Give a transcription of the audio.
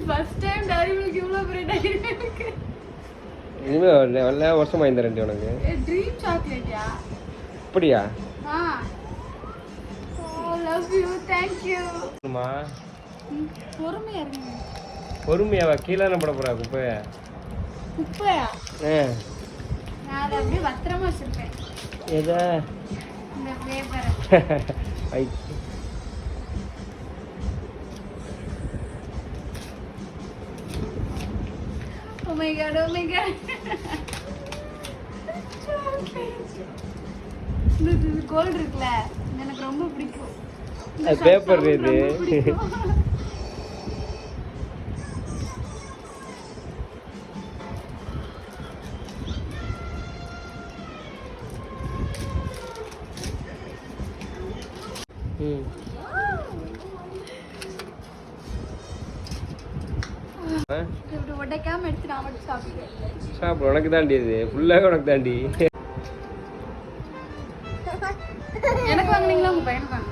First time diary milk இவ்வளவு பெரிய diary milk. இனிமே நல்ல வருஷமா இந்த ரெண்டு உனக்கு. ட்ரீம் சாக்லேட்யா? அப்படியா? Oh, love you. Thank you. அம்மா பொறுமையா இருங்க. பொறுமையாவா? கீழே போட போறா குப்பையா? குப்பையா? நான் அதை அப்படியே பத்திரமா வச்சிருப்பேன். எதா? இந்த பேப்பரை. Oh my god, oh my god. இது கோல்ட் இருக்குல, எனக்கு ரொம்ப பிடிக்கும். அது பேப்பர் இது. உடைக்காம எடுத்து நான் மட்டும் சாப்பிடுவேன். சாப்பிடு, உனக்கு தாண்டி இது ஃபுல்லாக உனக்கு தாண்டி. எனக்கு வாங்கினீங்களா உங்க பையனுக்கு வாங்க?